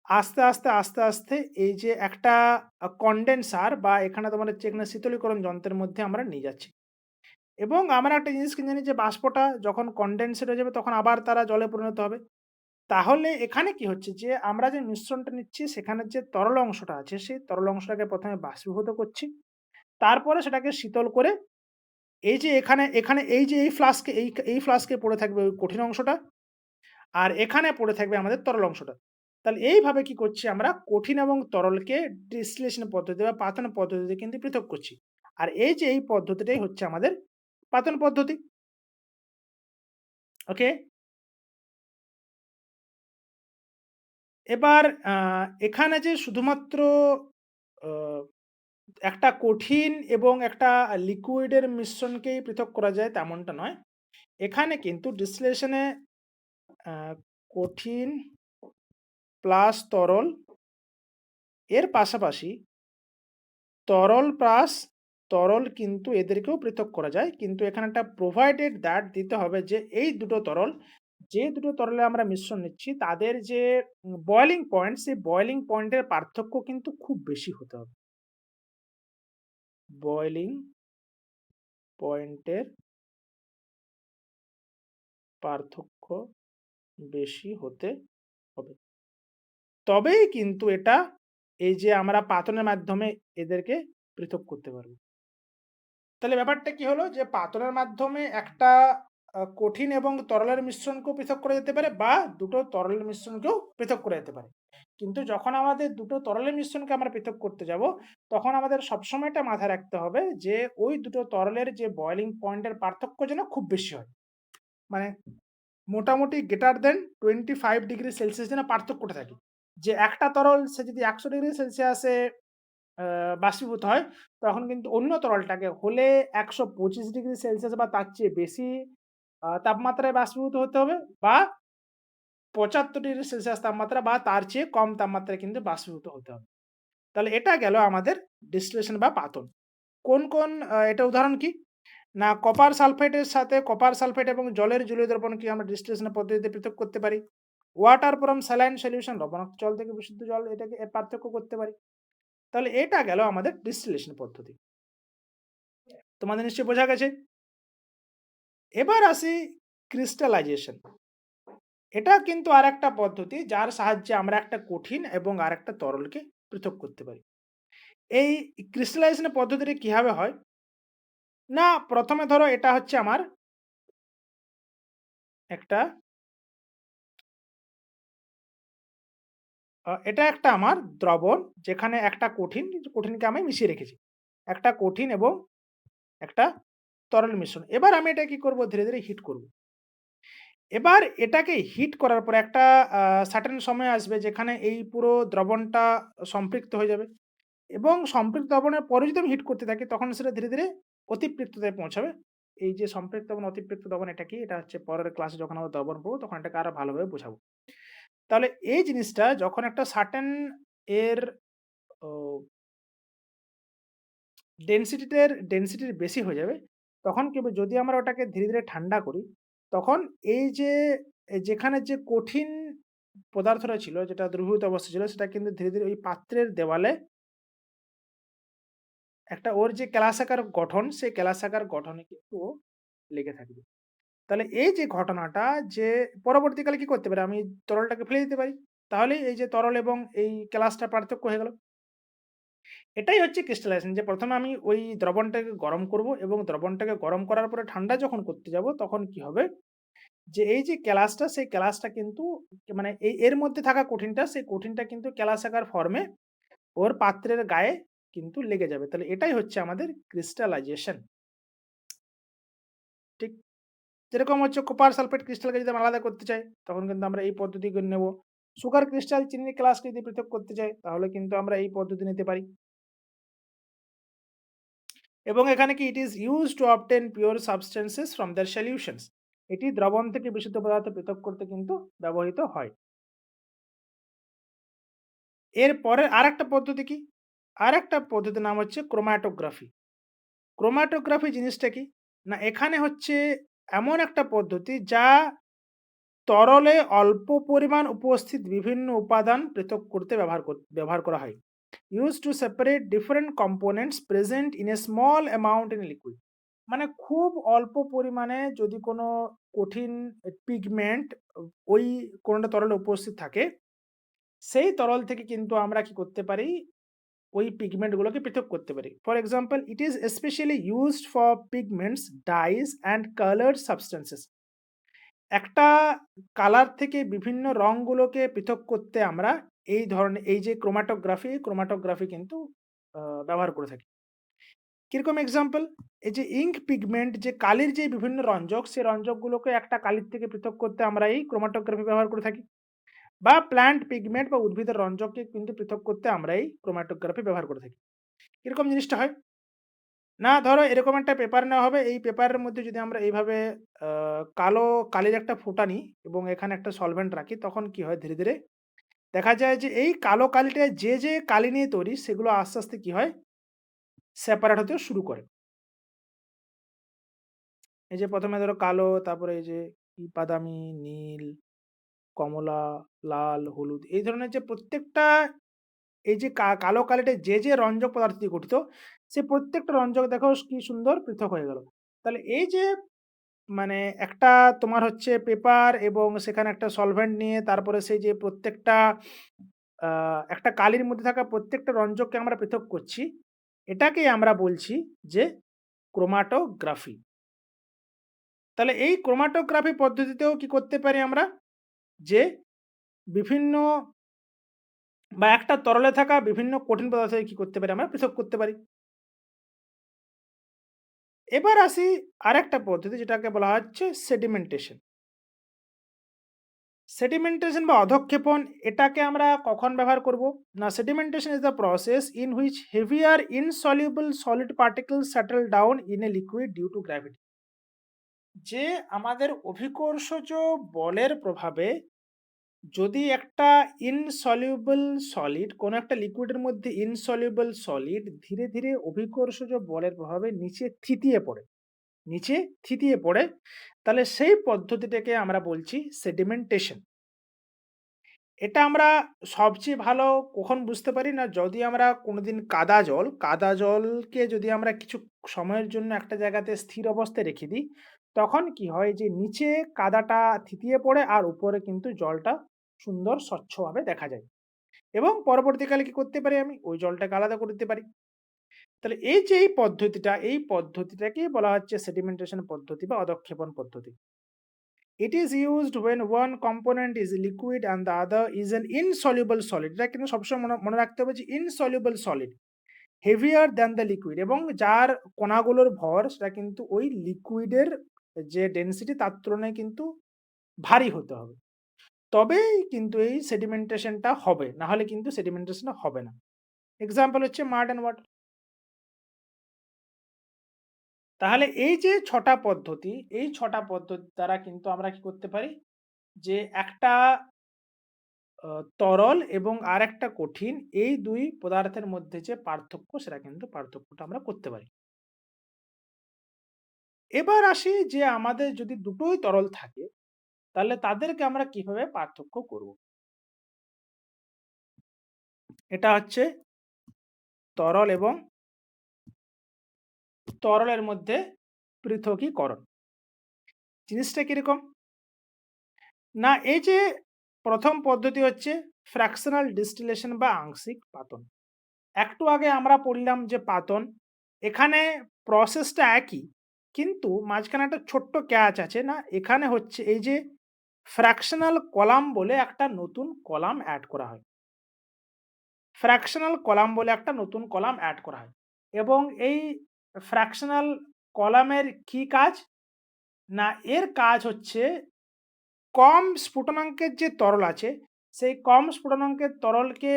আস্তে, আস্তে, আস্তে, আস্তে এই যে একটা কনডেন্সার বা এখানে তোমার হচ্ছে এখানে শীতলীকরণ যন্ত্রের মধ্যে আমরা নিয়ে যাচ্ছি। এবং আমরা একটা জিনিস কি জানি যে বাষ্পটা যখন কনডেন্সেট হয়ে যাবে তখন আবার তারা জলে পরিণত হবে। তাহলে এখানে কি হচ্ছে যে আমরা যে মিশ্রণটা নিচ্ছি সেখানের যে তরল অংশটা আছে সেই তরল অংশটাকে ১ম এ বাষ্পীভূত করছি। তারপরে সেটাকে শীতল করে এই যে এখানে এই যে এই ফ্লাস্কে পড়ে থাকবে ওই কঠিন অংশটা, আর এখানে পড়ে থাকবে আমাদের তরল অংশটা। তাহলে এইভাবে কি করছি আমরা কঠিন এবং তরলকে ডিস্টিলেশন পদ্ধতি বা পাতন পদ্ধতিতে কিন্তু পৃথক করছি। আর এই যে এই পদ্ধতিটাই হচ্ছে আমাদের পাতন পদ্ধতি। ওকে? এবার এখানে যে শুধুমাত্র আ একটা কঠিন এবং একটা লিকুইডের মিশ্রণকেই পৃথক করা যায় তেমনটা নয়। এখানে কিন্তু ডিস্টিলেশন এ আ কঠিন প্লাস তরল এর পাশাপাশি তরল প্লাস তরল কিন্তু এদেরকেও পৃথক করা যায়। কিন্তু এখানে একটা প্রোভাইডেড দ্যাট দিতে হবে যে এই দুটো তরল, যে দুটো তরলে আমরা মিশ্রণ নিচ্ছি তাদের যে বয়েলিং পয়েন্ট সেই বয়েলিং পয়েন্টের পার্থক্য কিন্তু খুব বেশি হতে হবে। বয়েলিং পয়েন্টের পার্থক্য বেশি হতে হবে। তবেই কিন্তু এটা এই যে আমরা পাতনের মাধ্যমে এদেরকে পৃথক করতে পারব। তাহলে ব্যাপারটা কি হলো? যে পাতনের মাধ্যমে একটা কঠিন এবং তরলের মিশ্রণকেও পৃথক করা যেতে পারে বা দুটো তরলের মিশ্রণকেও পৃথক করা যেতে পারে। কিন্তু যখন আমাদের দুটো তরলের মিশ্রণকে আমরা পৃথক করতে যাব, তখন আমাদের সবসময় এটা মাথায় রাখতে হবে যে ওই দুটো তরলের যে বয়েলিং পয়েন্ট এর পার্থক্য যেন খুব বেশি হয়। মানে মোটামুটি গ্রেটার দ্যান 25 ডিগ্রি সেলসিয়াস যেন পার্থক্যটা থাকে। যে একটা তরল সে যদি ১০০ ডিগ্রি সেলসিয়াসে আ বাষ্পীভূত হয়, তখন কিন্তু অন্য তরলটাকে হলে ১২৫ ডিগ্রি সেলসিয়াস বা তার চেয়ে বেশি তাপমাত্রায় বাষ্পীভূত হতে হবে বা ৭৫ ডিগ্রি সেলসিয়াস তাপমাত্রা বা তার চেয়ে কম তাপমাত্রায় কিন্তু বাষ্পীভূত হতে হবে। তাহলে এটা গেল আমাদের ডিস্টিলেশন বা পাতন। এটা উদাহরণ কি? না কপার সালফেটের সাথে কপার সালফেট এবং জলের জলীয় দ্রবণকে আমরা ডিস্টিলেশন পদ্ধতিতে পৃথক করতে পারি। ওয়াটার ফ্রম স্যালাইন সলিউশন লবণাক্ত জল থেকে বিশুদ্ধ জল এটাকে পার্থক্য করতে পারি। তাহলে এটা গেল আমাদের ডিস্টিলেশন পদ্ধতি। তোমাদের নিশ্চয়ই বোঝা গেছে? এবার আসি ক্রিস্টালাইজেশন। এটা কিন্তু আরেকটা পদ্ধতি যার সাহায্যে আমরা একটা কঠিন এবং আরেকটা তরলকে পৃথক করতে পারি। এই ক্রিস্টালাইজেশন পদ্ধতিটা কিভাবে হয়? না ১ম এ ধরো এটা হচ্ছে আমার একটা এটা একটা আমার দ্রবণ যেখানে একটা কঠিনকে আমি মিশিয়ে রেখেছি। একটা কঠিন এবং একটা তরল মিশ্রণ। এবার আমি এটা কি করব? ধীরে, ধীরে হিট করব। এবার এটাকে হিট করার পরে একটা আ সার্টেন সময় আসবে যেখানে এই পুরো দ্রবণটা সম্পৃক্ত হয়ে যাবে এবং সম্পৃক্ত দ্রবণের পরে যদি আমি হিট করতে থাকি তখন সেটা ধীরে, ধীরে অতিপৃক্ততায় পৌঁছাবে। এই যে সম্পৃক্ত এবং অতিপৃক্ত দ্রবণ এটা কি? এটা হচ্ছে পরের ক্লাসে যখন আমরা দ্রবণ পড়ব তখন এটাকে আরো ভালোভাবে বোঝাবো। তাহলে এই জিনিসটা যখন একটা সার্টেন এর ও ডেনসিটির বেশি হয়ে যাবে, তখন কি হবে যদি আমরা ওটাকে ধীরে, ধীরে ঠান্ডা করি, তখন এই যে যেখানে যে কঠিন পদার্থটা ছিল যেটা দ্রবীভূত অবস্থায় ছিল সেটা কিন্তু ধীরে, ধীরে ওই পাত্রের দেওয়ালে একটা ওর যে কেলাসাকার গঠন, সেই কেলাসাকার গঠনে কিন্তু ও লেগে থাকবে। তাহলে এই যে ঘটনাটা যে পরবর্তীকালে কি করতে পারি? আমি তরলটাকে ফেলে দিতে পারি। তাহলেই এই যে তরল এবং এই কেলাসটার পার্থক্য হয়ে গেল। এটাই হচ্ছে ক্রিস্টালাইজেশন যে ১ম এ আমি ওই দ্রবণটাকে গরম করব এবং দ্রবণটাকে গরম করার পরে ঠান্ডা যখন করতে যাব তখন কি হবে? যে এই যে কেলাসটা সেই কেলাসটা কিন্তু মানে এর মধ্যে থাকা কঠিনটা সেই কঠিনটা কিন্তু কেলাসাকার ফর্মে ওর পাত্রের গায়ে কিন্তু লেগে যাবে। তাহলে এটাই হচ্ছে আমাদের ক্রিস্টালাইজেশন। ঠিক যেরকম হচ্ছে কপার সালফেট ক্রিস্টালকে যদি আমরা আলাদা করতে চাই তখন কিন্তু আমরা এই পদ্ধতি নেব। সুগার ক্রিস্টাল চিনির ক্লাসকে যদি পৃথক করতে চাই তাহলে কিন্তু আমরা এই পদ্ধতি নিতে পারি। এবং এখানে কি it is used to obtain pure substances from their solutions. এটি দ্রবণ থেকে বিশুদ্ধ পদার্থ পৃথক করতে কিন্তু ব্যবহৃত হয়। এর পরের আরেকটা পদ্ধতি কি? আরেকটা পদ্ধতির নাম হচ্ছে ক্রোমাটোগ্রাফি। ক্রোমাটোগ্রাফি জিনিসটা কি? না এখানে হচ্ছে এমন একটা পদ্ধতি যা তরলে অল্প পরিমাণ উপস্থিত বিভিন্ন উপাদান পৃথক করতে ব্যবহার করা হয়। Used to separate different components present in a small amount in a liquid. মানে খুব অল্প পরিমাণে যদি কোনো কঠিন পিগমেন্ট ওই কোনটা তরলে উপস্থিত থাকে, সেই তরল থেকে কিন্তু আমরা কি করতে পারি? ওই পিগমেন্ট গুলোকে পৃথক করতে পারি। For example, it is specially used for pigments, dyes and coloured substances. একটা কালার থেকে বিভিন্ন রংগুলোকে পৃথক করতে আমরা এই ধরনের এই যে ক্রোমাটোগ্রাফি কিন্তু আ ব্যবহার করে থাকি। কিরকম এক্সাম্পল? এই যে ইঙ্ক পিগমেন্ট যে কালির যে বিভিন্ন রঞ্জক, সেই রঞ্জকগুলোকে একটা কালির থেকে পৃথক করতে আমরা এই ক্রোমাটোগ্রাফি ব্যবহার করে থাকি। বা প্লান্ট পিগমেন্ট বা উদ্ভিদের রঞ্জককে কিন্তু পৃথক করতে আমরা এই ক্রোমাটোগ্রাফি ব্যবহার করে থাকি। কিরকম জিনিসটা হয়? না ধরো এরকম একটা পেপার নেওয়া হবে। এই পেপারের মধ্যে যদি আমরা এইভাবে আ কালো কালির একটা ফোঁটা নিই এবং এখানে একটা সলভেন্ট রাখি, তখন কি হয়? ধীরে, ধীরে দেখা যায় যে এই কালো কালিটা যে কালি নিয়ে তৈরি সেগুলো আস্তে, আস্তে কি হয়? সেপারেট হতে শুরু করে। এই যে ১ম এ ধরো কালো, তারপরে এই যে বাদামি, নীল, কমলা, লাল, হলুদ এই ধরনের যে প্রত্যেকটা এই যে কালো কালিটা যে রঞ্জক পদার্থ দিয়ে গঠিত, সে প্রত্যেকটা রঞ্জক দেখো কি সুন্দর পৃথক হয়ে গেল। তাহলে এই যে মানে একটা তোমার হচ্ছে পেপার এবং সেখানে একটা সলভেন্ট নিয়ে তারপরে সেই যে প্রত্যেকটা আ একটা কালির মধ্যে থাকা প্রত্যেকটা রঞ্জককে আমরা পৃথক করছি। এটাকেই আমরা বলছি যে ক্রোমাটোগ্রাফি। তাহলে এই ক্রোমাটোগ্রাফি পদ্ধতিতেও কি করতে পারি আমরা? যে বিভিন্ন বা একটা তরলে থাকা বিভিন্ন কঠিন পদার্থকে কি করতে পারি আমরা? পৃথক করতে পারি। এবার আসি আরেকটা পদ্ধতি যেটাকে বলা হচ্ছে সেডিমেন্টেশন। সেডিমেন্টেশন বা অধঃক্ষেপণ এটাকে আমরা কখন ব্যবহার করব? না sedimentation is the process in which heavier insoluble solid particles settle down in a liquid due to gravity. যে আমাদের অভিকর্ষজ বলের প্রভাবে যদি একটা ইনসলিউবল সলিড কোনো একটা লিকুইডের মধ্যে ইনসলিউবল সলিড ধীরে, ধীরে অভিকর্ষজ বলের প্রভাবে নিচে থিতিয়ে পড়ে, তাহলে সেই পদ্ধতিটাকে আমরা বলছি সেডিমেন্টেশন। এটা আমরা সবচেয়ে ভালো কখন বুঝতে পারি? না যদি আমরা কোনোদিন কাদা জলকে যদি আমরা কিছু সময়ের জন্য একটা জায়গাতে স্থির অবস্থায় রেখে দিই, তখন কি হয় যে নিচে কাদাটা থিতিয়ে পড়ে আর উপরে কিন্তু জলটা সুন্দর স্বচ্ছভাবে দেখা যায়। এবং পরবর্তীকালে কি করতে পারি আমি? ওই জলটাকে আলাদা করে দিতে পারি। তাহলে এই যে এই পদ্ধতিটাকেই বলা হচ্ছে সেডিমেন্টেশন পদ্ধতি বা অধঃক্ষেপণ পদ্ধতি। It is used when one component is liquid and the other is an insoluble solid. এটা কিন্তু সবসময় মনে রাখতে হবে যে insoluble solid, heavier than the liquid এবং যার কণাগুলোর ভর সেটা কিন্তু ওই লিকুইডের যে ডেনসিটি তার তুলনায় কিন্তু ভারী হতে হবে। তবেই কিন্তু এই সেডিমেন্টেশনটা হবে। না হলে কিন্তু সেডিমেন্টেশনটা হবে না। এক্সাম্পল হচ্ছে মাড অ্যান্ড ওয়াটার। তাহলে এই যে ৬ টা পদ্ধতি, এই ৬ টা পদ্ধতি দ্বারা কিন্তু আমরা কি করতে পারি? যে একটা আ তরল এবং আরেকটা কঠিন এই ২ পদার্থের মধ্যে যে পার্থক্য সেটা কিন্তু পার্থক্যটা আমরা করতে পারি। এবার আসি যে আমাদের যদি দুটোই তরল থাকে তাহলে তাদেরকে আমরা কিভাবে পার্থক্য করব? এটা হচ্ছে তরল এবং তরলের মধ্যে পৃথকীকরণ। জিনিসটা কিরকম? না এই যে ১ম পদ্ধতি হচ্ছে ফ্র্যাকশনাল ডিস্টিলেশন বা আংশিক পাতন। একটু আগে আমরা পড়লাম যে পাতন, এখানে প্রসেসটা একই। কিন্তু মাঝখানে একটা ছোট্ট ক্যাচ আছে না, এখানে হচ্ছে এই যে ফ্র্যাকশনাল কলাম বলে একটা নতুন কলাম এড করা হয়। ফ্র্যাকশনাল কলাম বলে একটা নতুন কলাম এড করা হয়। এবং এই ফ্র্যাকশনাল কলামের কি কাজ? না এর কাজ হচ্ছে কম স্ফুটনাঙ্কের যে তরল আছে, সেই কম স্ফুটনাঙ্কের তরলকে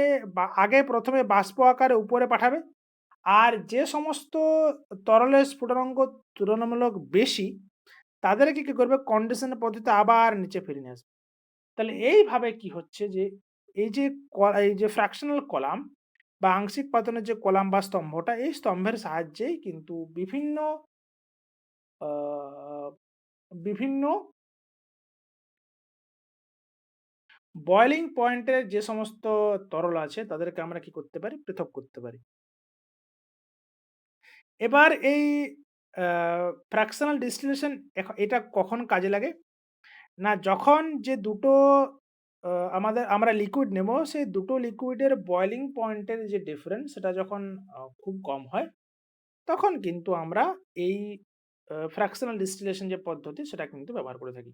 আগে ১ম এ বাষ্প আকারে উপরে পাঠাবে। আর যে সমস্ত তরলের স্ফুটনাঙ্ক তুলনামূলক বেশি, তাদেরকে কি করবে? কন্ডেনসেশন পদ্ধতিতে আবার নিচে ফিরিয়ে নিয়ে আসবে। তাহলে এইভাবে কি হচ্ছে যে, এই যে ফ্র্যাকশনাল কলাম বা আংশিক পাতনের যে কলাম বা স্তম্ভটা, এই স্তম্ভের সাহায্যেই কিন্তু আ বিভিন্ন বয়েলিং পয়েন্টের যে সমস্ত তরল আছে, তাদেরকে আমরা কি করতে পারি? পৃথক করতে পারি। এবার এই আ ফ্র্যাকশনাল ডিস্টিলেশন এটা কখন কাজে লাগে? না যখন যে দুটো আ আমরা লিকুইড নেব, সেই দুটো লিকুইডের বয়েলিং পয়েন্টের যে ডিফারেন্স সেটা যখন খুব কম হয়, তখন কিন্তু আমরা এই ফ্র্যাকশনাল ডিস্টিলেশন যে পদ্ধতি সেটা কিন্তু ব্যবহার করে থাকি।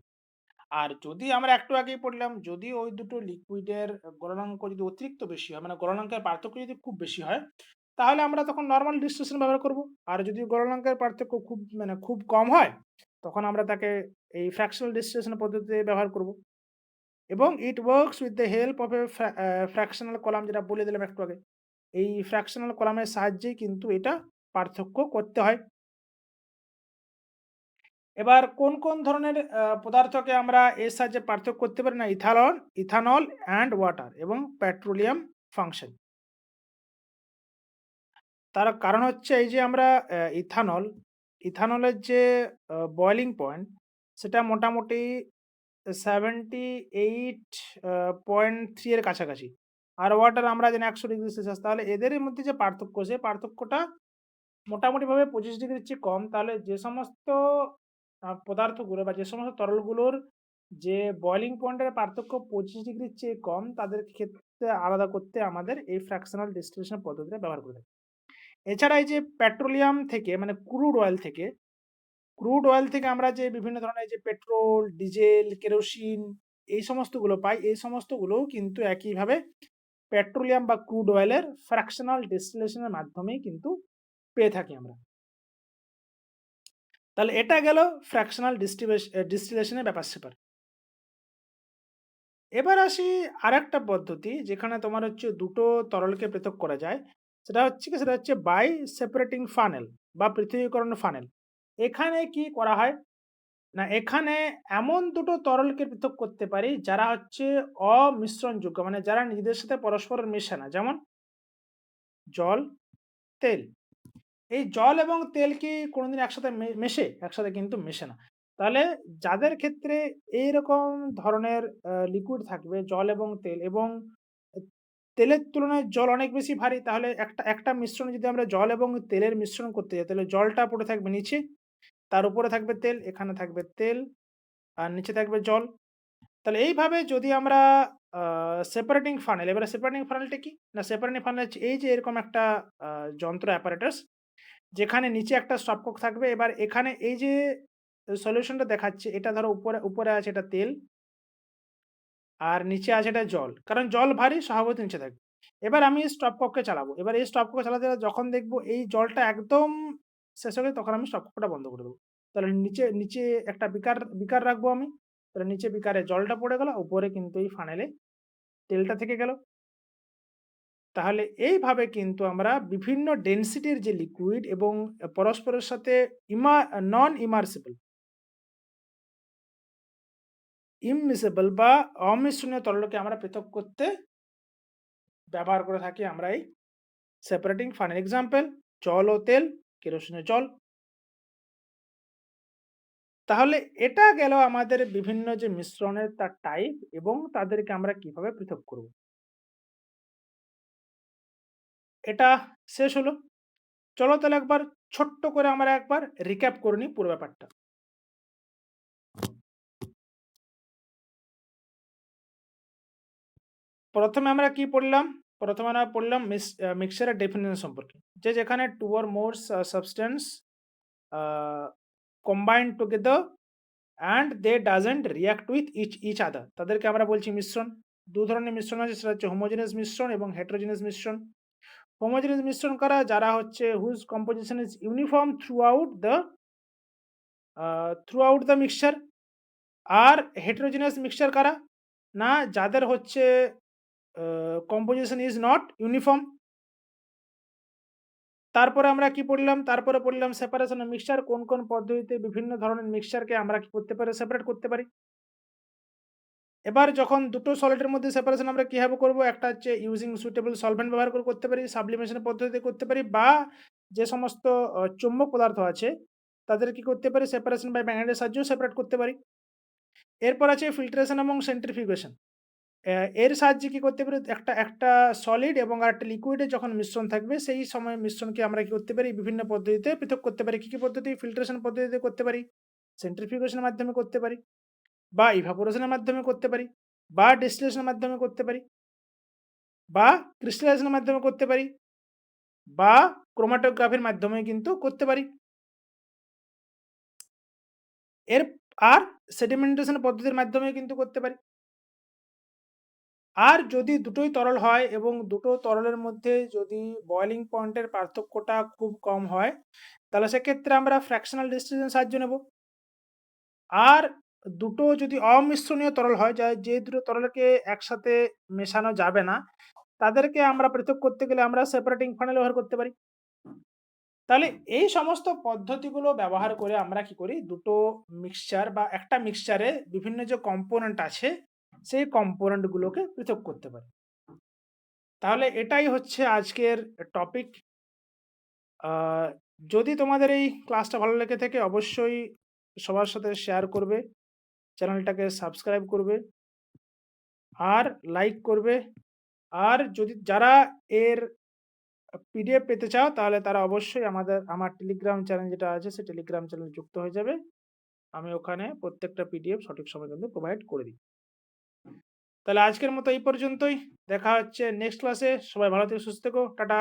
আর যদি আমরা একটু আগেই পড়লাম, যদি ওই দুটো লিকুইডের গলনাঙ্ক যদি অতিরিক্ত বেশি হয়, মানে গলনাঙ্কের পার্থক্য যদি খুব বেশি হয়, তাহলে আমরা তখন নরমাল ডিস্টিলেশন ব্যবহার করব। আর যদি গলনাঙ্কের পার্থক্য খুব কম হয়, তখন আমরা তাকে এই ফ্র্যাকশনাল ডিস্টিলেশন পদ্ধতিতে ব্যবহার করব। এবং it works with the help of A fractional column, যেটা বলে দিলাম একটু আগে। এই ফ্র্যাকশনাল কলামের সাহায্যেই কিন্তু এটা পার্থক্য করতে হয়। এবার কোন ধরনের পদার্থকে আমরা এর সাহায্যে পার্থক্য করতে পারি? না ইথানল অ্যান্ড ওয়াটার এবং পেট্রোলিয়াম ফাংশন। তার কারণ হচ্ছে এই যে আমরা ইথানলের যে বয়েলিং পয়েন্ট, সেটা মোটামুটি 78 0.3 এর কাছাকাছি। আর ওয়াটার আমরা জানি ১০০°C। তাহলে এদের মধ্যে যে পার্থক্য, সেই পার্থক্যটা মোটামুটিভাবে 25 ডিগ্রির চেয়ে কম। তাহলে যে সমস্ত পদার্থগুলো বা যে সমস্ত তরলগুলোর যে বয়েলিং পয়েন্টের পার্থক্য 25 ডিগ্রির চেয়ে কম, তাদের ক্ষেত্রে আলাদা করতে আমাদের এই ফ্র্যাকশনাল ডিস্টিলেশন পদ্ধতিটা ব্যবহার করে থাকি। এছাড়া এই যে পেট্রোলিয়াম থেকে, মানে ক্রুড অয়েল থেকে আমরা যে বিভিন্ন ধরনের যে পেট্রোল, ডিজেল, কেরোসিন এই সমস্তগুলো পাই, এই সমস্তগুলোও কিন্তু একইভাবে পেট্রোলিয়াম বা ক্রুড অয়েলের ফ্র্যাকশনাল ডিস্টিলেশন এর মাধ্যমেই কিন্তু পেয়ে থাকি আমরা। তাহলে এটা গেল ফ্র্যাকশনাল ডিস্টিলেশনের ব্যাপার-স্যাপার। এবার আসি আরেকটা পদ্ধতি, যেখানে তোমার হচ্ছে দুটো তরলকে পৃথক করা যায়। সেটা হচ্ছে বাই সেপারেটিং ফানেল বা পৃথকীকরণ ফানেল। এখানে কি করা হয়? না এখানে এমন দুটো তরলকে পৃথক করতে পারি যারা হচ্ছে অমিশ্রণযোগ্য, মানে যারা নিজেদের সাথে পরস্পর মেশে না। যেমন জল, তেল। এই জল এবং তেল কি কোনোদিন একসাথে মেশে? একসাথে কিন্তু মেশে না। তাহলে যাদের ক্ষেত্রে এইরকম ধরনের লিকুইড থাকবে, জল এবং তেল, এবং এ তেলের তুলনায় জল অনেক বেশি ভারী, তাহলে একটা একটা মিশ্রণে যদি আমরা জল এবং তেলের মিশ্রণ করতে যাই, তাহলে জলটা পড়ে থাকবে নিচে, তার উপরে থাকবে তেল, এখানে থাকবে তেল, আর নিচে থাকবে জল। তাহলে এইভাবে যদি আমরা আ সেপারেটিং ফানেল, এবারে সেপারেটিং ফানেলটা কি? না সেপারেটিং ফানেল হচ্ছে এই যে এরকম একটা যন্ত্র অ্যাপারেটাস, যেখানে নিচে একটা স্টপকক থাকবে। এবার এখানে এই যে সলিউশনটা দেখাচ্ছে, এটা ধরো উপরে উপরে আছে এটা তেল, আর নিচে আছে এটা জল। কারণ জল ভারী, স্বভাবতই নিচে থাকবে। এবার আমি স্টপককে চালাবো। এবার এই স্টপকক চালাতে যখন দেখব এই জলটা একদম শেষ হয়ে গেছে, তখন আমি স্টপকটা বন্ধ করে দেব। তাহলে নিচে নিচে একটা বিকার রাখবো আমি। তাহলে নিচে বিকারে জলটা পড়ে গেল, উপরে কিন্তু এই ফানেলে তেলটা থেকে গেল। তাহলে এইভাবে কিন্তু আমরা বিভিন্ন ডেনসিটির যে লিকুইড এবং পরস্পরের সাথে নন ইমার্সিবল, ইমমিসিবল বা অমিশ্রণীয় তরলকে আমরা পৃথক করতে ব্যবহার করে থাকি আমরা এই সেপারেটিং ফানেল। এক্সাম্পল জল ও তেল, কেরোসিনের জল। তাহলে এটা গেল আমাদের বিভিন্ন যে মিশ্রণের তার টাইপ এবং তাদেরকে আমরা কিভাবে পৃথক করব। এটা শেষ হলো। চলো তাহলে একবার ছোট্ট করে আমরা একবার রিক্যাপ করে নিই পুরো ব্যাপারটা। প্রথমে আমরা কি পড়লাম? প্রথমে আমরা পড়লাম মিক্সচারের ডেফিনিশন সম্পর্কে। যে যেখানে 2 or more substance a combined together and they doesn't react with each other তাদেরকে আমরা বলছি মিশ্রণ। ২ ধরনের মিশ্রণ আছে, সেটা হচ্ছে হোমোজেনিয়াস মিশ্রণ এবং হেটেরোজেনিয়াস মিশ্রণ। হোমোজেনিয়াস মিশ্রণ কারা? যারা হচ্ছে whose composition is uniform throughout the mixture। আর heterogeneous মিক্সচার কারা? না, যাদের হচ্ছে composition is not uniform। তারপরে আমরা কি পড়লাম? তারপরে পড়লাম সেপারেশন অফ মিক্সচার, কোন পদ্ধতিতে বিভিন্ন ধরনের মিক্সচারকে আমরা কি করতে পারি? সেপারেট করতে পারি। এবার যখন দুটো সলিডের মধ্যে সেপারেশন আমরা কিভাবে করব? একটা হচ্ছে ইউজিং সুইটেবল সলভেন্ট ব্যবহার করে করতে পারি, সাবলিমেশন পদ্ধতিতে করতে পারি, বা যে সমস্ত চৌম্বক পদার্থ আছে তাদের কি করতে পারি? সেপারেশন বাই ম্যাগনেটের সাহায্যেও সেপারেট করতে পারি। এরপর আছে ফিল্ট্রেশন এবং সেন্ট্রিফিউগেশন। এর সাহায্যে কি করতে পারি? একটা একটা সলিড এবং আরেকটা লিকুইডের যখন মিশ্রণ থাকবে সেই সময় মিশ্রণকে আমরা কি করতে পারি? বিভিন্ন পদ্ধতিতে পৃথক করতে পারি। কি পদ্ধতি? ফিল্ট্রেশন পদ্ধতিতে করতে পারি, সেন্ট্রিফিউগেশনের মাধ্যমে করতে পারি, বা ইভাপোরেশনের মাধ্যমে করতে পারি, বা ডিস্টিলেশনের মাধ্যমে করতে পারি, বা ক্রিস্টালাইজেশনের মাধ্যমে করতে পারি, বা ক্রোমাটোগ্রাফির মাধ্যমে কিন্তু করতে পারি। এর আর সেডিমেন্টেশন পদ্ধতির মাধ্যমে কিন্তু করতে পারি। আর যদি দুটোই তরল হয় এবং দুটো তরলের মধ্যে যদি বয়েলিং পয়েন্টের পার্থক্যটা খুব কম হয়, তাহলে সেক্ষেত্রে আমরা ফ্র্যাকশনাল ডিস্টিলেশন সাহায্য নেব। আর দুটো যদি অমিশ্রণীয় তরল হয়, যে দুটো তরলকে একসাথে মেশানো যাবে না, তাদেরকে আমরা পৃথক করতে গেলে আমরা সেপারেটিং ফানেল ব্যবহার করতে পারি। তাহলে এই সমস্ত পদ্ধতিগুলো ব্যবহার করে আমরা কি করি? দুটো মিক্সচার বা একটা মিক্সচারে বিভিন্ন যে কম্পোনেন্ট আছে, সেই কম্পোনেন্ট গুলোকে পৃথক করতে পারি। তাহলে এটাই হচ্ছে আজকের টপিক। আ যদি তোমাদের এই ক্লাসটা ভালো লেগে থাকে অবশ্যই সবার সাথে শেয়ার করবে, চ্যানেলটাকে সাবস্ক্রাইব করবে, আর লাইক করবে। আর যদি যারা এর পিডিএফ পেতে চাও তাহলে তারা অবশ্যই আমার টেলিগ্রাম চ্যানেল যেটা আছে সেই টেলিগ্রাম চ্যানেলে যুক্ত হয়ে যাবে। আমি ওখানে প্রত্যেকটা পিডিএফ সঠিক সময়ে কিন্তু প্রোভাইড করে দিই। তাহলে আজকের মতো এই পর্যন্তই। দেখা হচ্ছে নেক্সট ক্লাসে। সবাই ভালো থেকো, সুস্থ থেকো। টাটা।